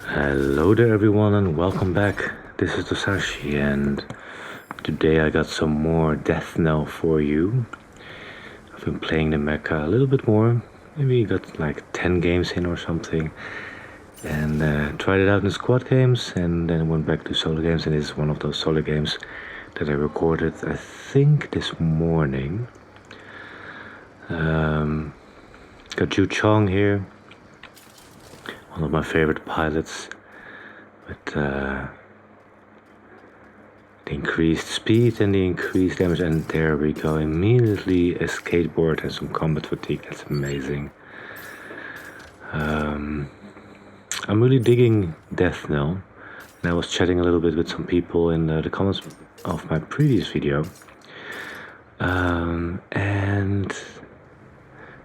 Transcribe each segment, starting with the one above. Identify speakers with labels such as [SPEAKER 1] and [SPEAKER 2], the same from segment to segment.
[SPEAKER 1] Hello there everyone and welcome back. This is Tosashi and today I got some more Death Knell for you. I've been playing the Mecha a little bit more, maybe got like 10 games in or something, and tried it out in squad games and then went back to solo games, and this is one of those solo games that I recorded I think this morning. Got Ju Chong here, one of my favorite pilots, with the increased speed and the increased damage, and there we go, immediately a skateboard and some combat fatigue. That's amazing. I'm really digging Death Knell, and I was chatting a little bit with some people in the comments of my previous video, and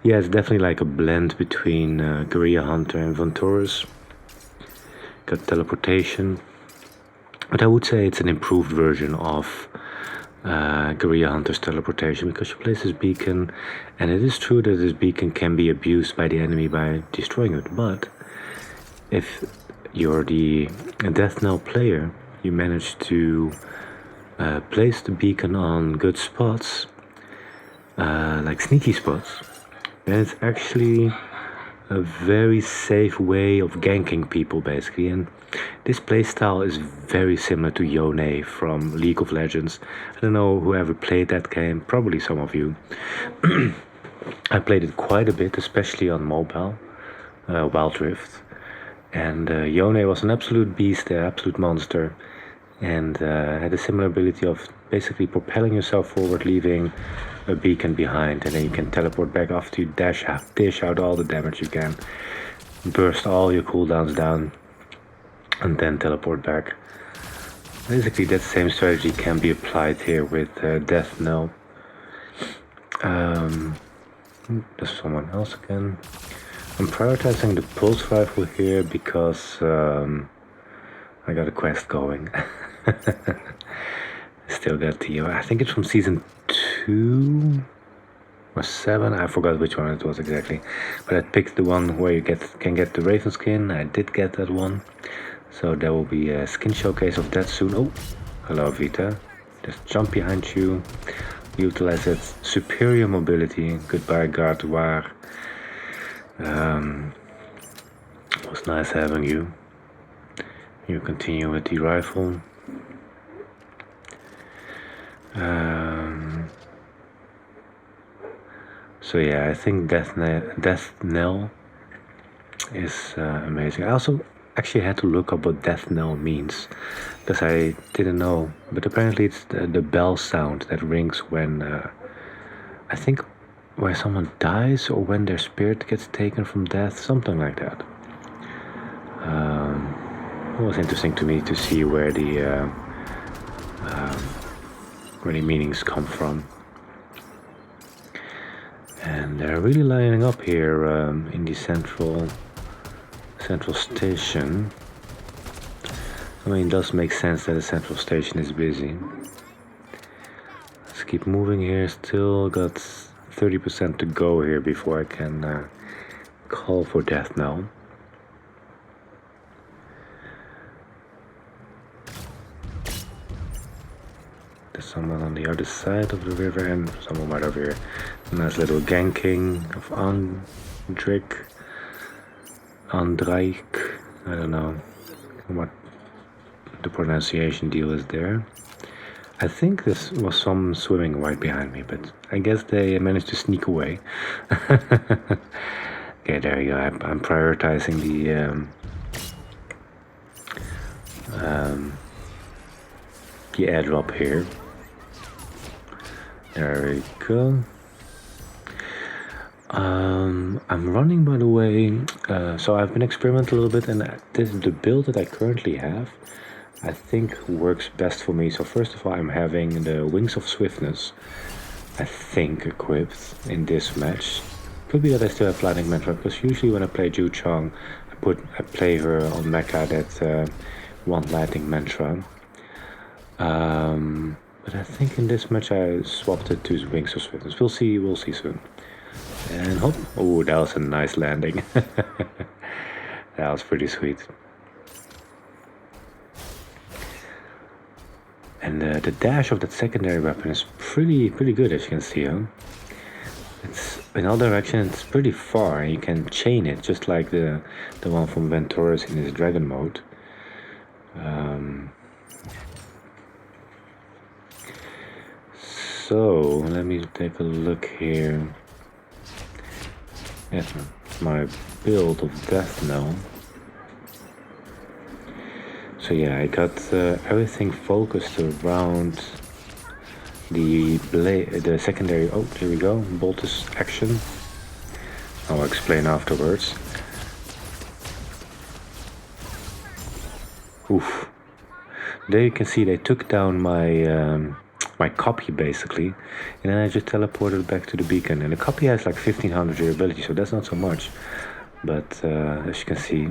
[SPEAKER 1] yeah, it's definitely like a blend between Guerrilla Hunter and Venturus. Got teleportation, but I would say it's an improved version of Guerrilla Hunter's teleportation, because you place this beacon, and it is true that this beacon can be abused by the enemy by destroying it, but if you're the Death Knell player, you manage to place the beacon on good spots, like sneaky spots, then it's actually a very safe way of ganking people, basically. And this playstyle is very similar to Yone from League of Legends. I don't know whoever played that game, probably some of you. I played it quite a bit, especially on mobile, Wild Rift. And Yone was an absolute beast, an absolute monster, and had a similar ability of basically propelling yourself forward, leaving a beacon behind, and then you can teleport back after you dish out all the damage you can, burst all your cooldowns down, and then teleport back. Basically, that same strategy can be applied here with Death Knell. There's someone else again. I'm prioritizing the pulse rifle here because I got a quest going. Still got the, I think it's from season 2 or 7, I forgot which one it was exactly, but I picked the one where you can get the Raven skin. I did get that one, so there will be a skin showcase of that soon. Oh, hello Vita, just jump behind you, utilize that superior mobility. Goodbye Gardoir. It was nice having you. You continue with the rifle. So yeah, I think Death Knell is amazing. I also actually had to look up what Death Knell means, because I didn't know. But apparently it's the bell sound that rings when, I think, where someone dies or when their spirit gets taken from death, something like that. It was interesting to me to see where the meanings come from. And they're really lining up here in the central station. I mean, it does make sense that the central station is busy. Let's keep moving here. Still got 30% to go here before I can call for Death Knell. There's someone on the other side of the river and someone right over here. Nice little ganking of Andrik. I don't know what the pronunciation deal is there. I think this was some swimming right behind me, but I guess they managed to sneak away. Okay, there you go. I'm prioritizing the airdrop here. There we go. I'm running, by the way, so I've been experimenting a little bit, and the build that I currently have, I think works best for me. So first of all, I'm having the Wings of Swiftness, I think, equipped in this match. Could be that I still have Lightning Mantra, because usually when I play Ju Chong, I play her on Mecha that want Lightning Mantra. But I think in this match I swapped it to Wings of Swiftness. We'll see soon. And hop. Oh, that was a nice landing. That was pretty sweet. And the dash of that secondary weapon is pretty good, as you can see, huh? It's in all directions, it's pretty far, and you can chain it just like the one from Venturus in his dragon mode. So let me take a look here at my build of Death Knell. So yeah, I got everything focused around the secondary. Oh, here we go. Boltus action. I'll explain afterwards. Oof. There you can see they took down my my copy basically, and then I just teleported back to the beacon. And the copy has like 1500 durability, so that's not so much. But as you can see,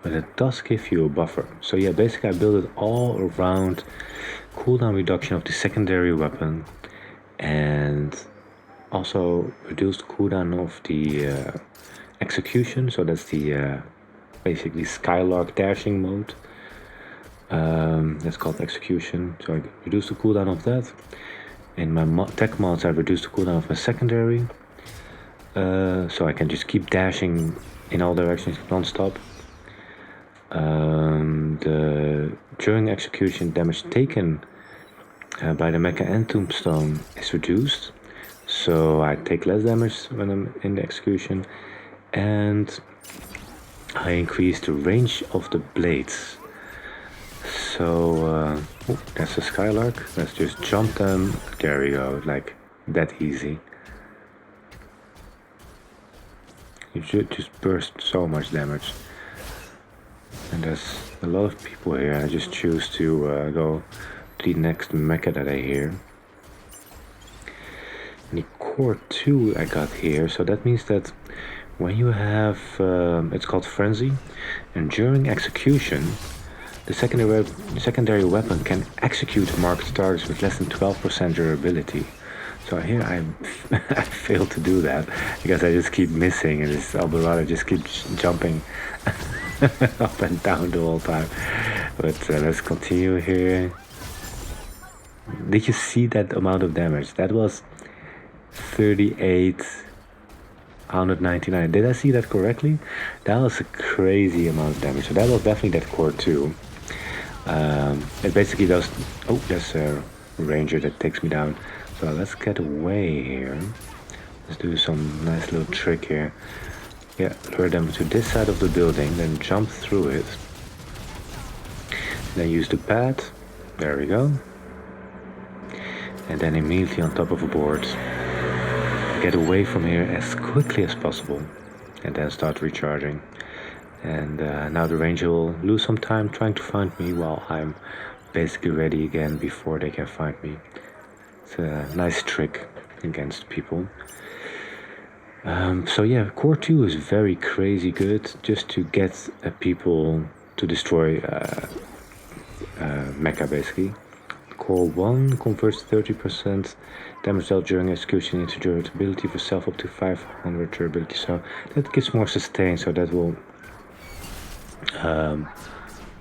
[SPEAKER 1] but it does give you a buffer. So yeah, basically I built it all around cooldown reduction of the secondary weapon, and also reduced cooldown of the execution. So that's the basically Skylark dashing mode. That's called execution. So I reduced the cooldown of that. In my tech mods, I reduced the cooldown of my secondary, so I can just keep dashing in all directions non-stop. During execution, damage taken by the Mecha and Tombstone is reduced, so I take less damage when I'm in the execution, and I increase the range of the blades. So, that's a Skylark. Let's just jump them. There we go, like that easy. You should just burst so much damage. And there's a lot of people here. I just choose to go to the next mecha that I hear. And the core 2 I got here, so that means that when you have, it's called Frenzy, and during execution, the secondary weapon can execute marked targets with less than 12% durability. So here I failed to do that because I just keep missing, and this Alberado just keeps jumping up and down the whole time. But let's continue here. Did you see that amount of damage? That was 3899. Did I see that correctly? That was a crazy amount of damage. So that was definitely that core 2. It basically does. Oh, there's a ranger that takes me down. So let's get away here. Let's do some nice little trick here. Yeah, lure them to this side of the building, then jump through it. Then use the pad. There we go. And then immediately on top of a board. Get away from here as quickly as possible. And then start recharging. And now the ranger will lose some time trying to find me while I'm basically ready again before they can find me. It's a nice trick against people. So yeah, core 2 is very crazy good just to get people to destroy Mecha basically. Core 1 converts 30% damage dealt during execution into durability for self up to 500 durability. So that gives more sustain, so that will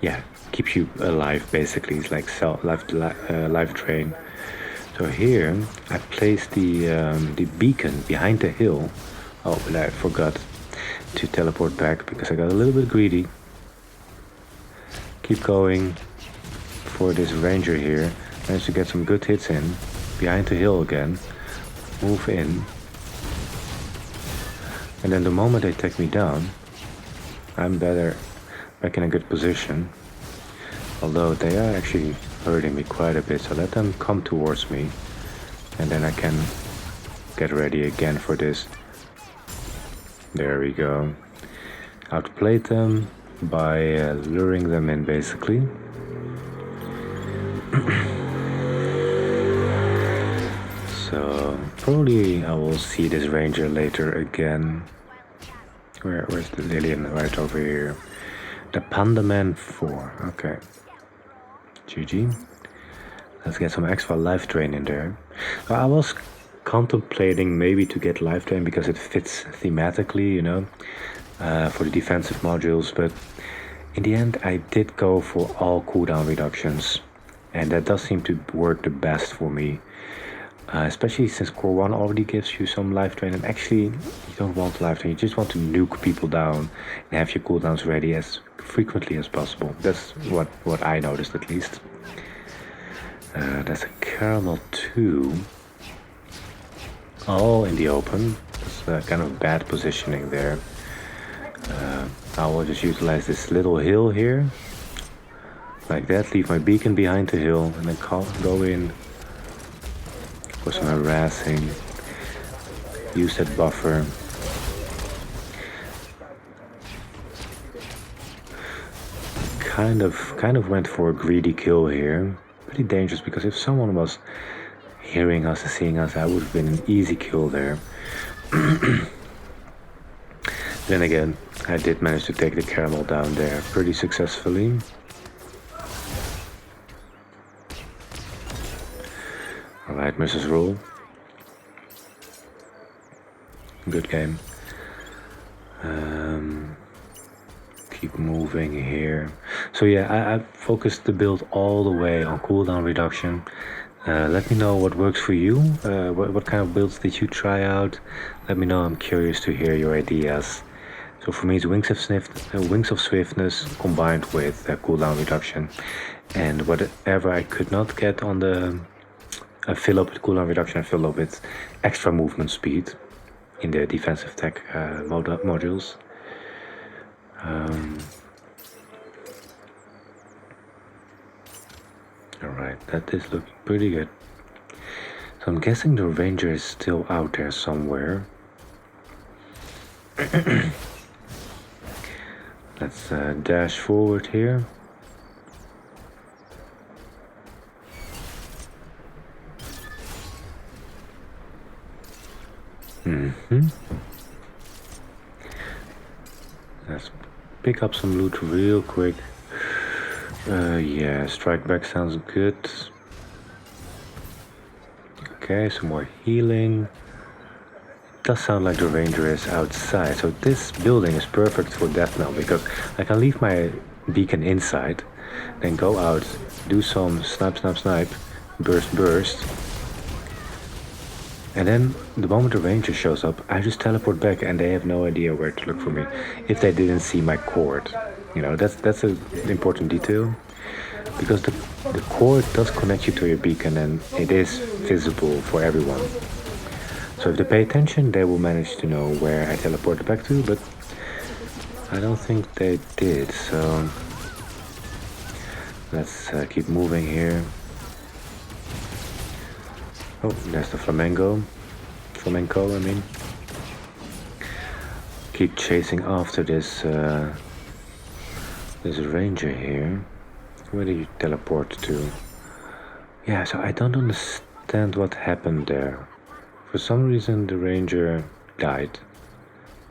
[SPEAKER 1] yeah, keeps you alive basically. It's like life drain. So here I placed the beacon behind the hill. Oh, but I forgot to teleport back because I got a little bit greedy. Keep going for this ranger here. Managed to get some good hits in. Behind the hill again. Move in. And then the moment they take me down, I'm back in a good position. Although they are actually hurting me quite a bit, so let them come towards me. And then I can get ready again for this. There we go. Outplayed them by luring them in basically. So probably I will see this ranger later again. Where's the Lillian? Right over here. The Panda Man 4. Okay. GG. Let's get some extra life drain in there. I was contemplating maybe to get life drain because it fits thematically, you know. for the defensive modules, but in the end I did go for all cooldown reductions, and that does seem to work the best for me. Especially since Core 1 already gives you some life drain, and actually you don't want life drain, you just want to nuke people down and have your cooldowns ready as frequently as possible. That's what I noticed at least. There's a caramel too. All in the open. That's kind of bad positioning there. I will just utilize this little hill here. Like that, leave my beacon behind the hill, and then go in for some harassing. Use that buffer. Kind of went for a greedy kill here. Pretty dangerous, because if someone was hearing us and seeing us, I would have been an easy kill there. Then again, I did manage to take the caramel down there pretty successfully. Alright, Mrs. Rule. Good game. Keep moving here. So yeah, I focused the build all the way on cooldown reduction. Let me know what works for you. What kind of builds did you try out? Let me know, I'm curious to hear your ideas. So for me, it's Wings of Swiftness combined with cooldown reduction. And whatever I could not get on the fill up with cooldown reduction, I fill up with extra movement speed in the defensive tech modules. Alright, that is looking pretty good. So I'm guessing the ranger is still out there somewhere. Let's dash forward here. Let's pick up some loot real quick. Yeah, strike back sounds good. Okay, some more healing. It does sound like the ranger is outside, so this building is perfect for death knell, because I can leave my beacon inside, then go out, do some snipe, burst, and then the moment the ranger shows up, I just teleport back and they have no idea where to look for me if they didn't see my cord. You know, that's an important detail, because the cord does connect you to your beacon and it is visible for everyone. So if they pay attention, they will manage to know where I teleported back to, but I don't think they did, so let's keep moving here. Oh, there's the flamenco, I mean. Keep chasing after this this ranger here. Where did you teleport to? Yeah, so I don't understand what happened there. For some reason the ranger died.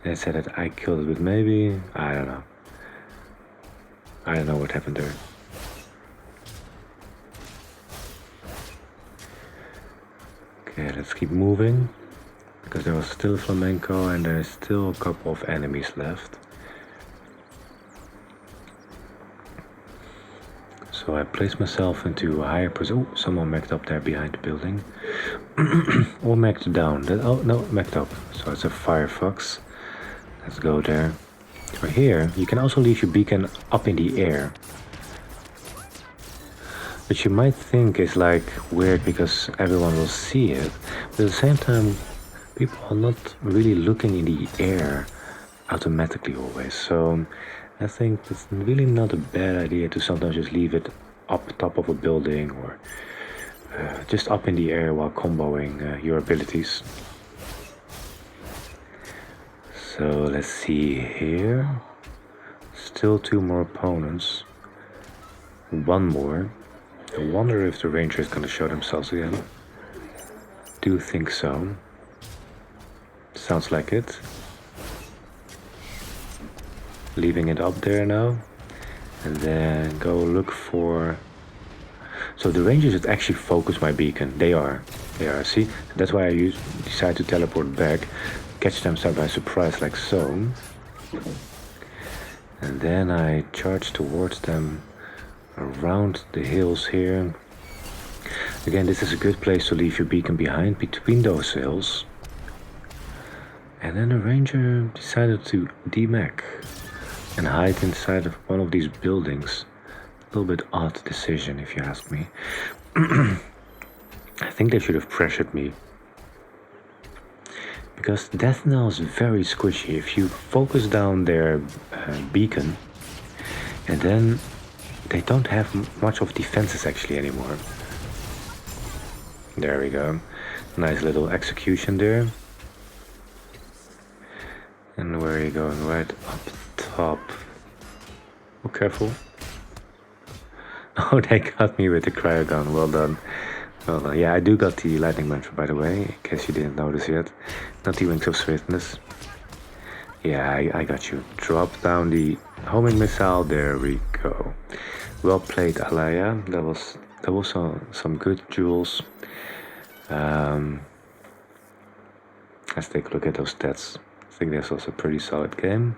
[SPEAKER 1] They said that I killed it, but maybe, I don't know. I don't know what happened there. Okay, let's keep moving, because there was still a flamenco and there's still a couple of enemies left. So I place myself into a higher position. Oh, someone mech'd up there behind the building. Or mech'd down. Oh, no, mech'd up. So it's a Firefox. Let's go there. For here, you can also leave your beacon up in the air. Which you might think is like weird because everyone will see it. But at the same time, people are not really looking in the air automatically always. So I think it's really not a bad idea to sometimes just leave it up top of a building or just up in the air while comboing your abilities. So let's see here. Still 2 more opponents. 1 more. I wonder if the ranger is gonna show themselves again. Do think so. Sounds like it. Leaving it up there now. And then go look for... So the rangers should actually focus my beacon. They are. See? That's why I decide to teleport back. Catch them by surprise like so. And then I charge towards them around the hills here. Again, this is a good place to leave your beacon behind between those hills. And then the ranger decided to demech and hide inside of one of these buildings. A little bit odd decision, if you ask me. I think they should have pressured me. Because Death Knell is very squishy. If you focus down their beacon, and then they don't have much of defenses actually anymore. There we go. Nice little execution there. And where are you going? Right up top. Oh, careful. Oh, they got me with the cryogun. Well done. Well done. Yeah, I do got the lightning mantra, by the way, in case you didn't notice yet. Not the wings of swiftness. Yeah, I got you. Drop down the homing missile. There we go. Well played, Alaya. That was some good jewels. Let's take a look at those stats. I think this was a pretty solid game.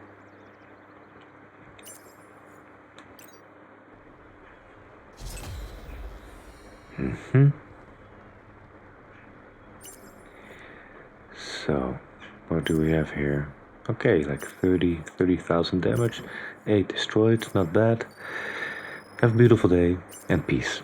[SPEAKER 1] So, what do we have here? Okay, like 30,000 damage. 8 destroyed, not bad. Have a beautiful day, and peace.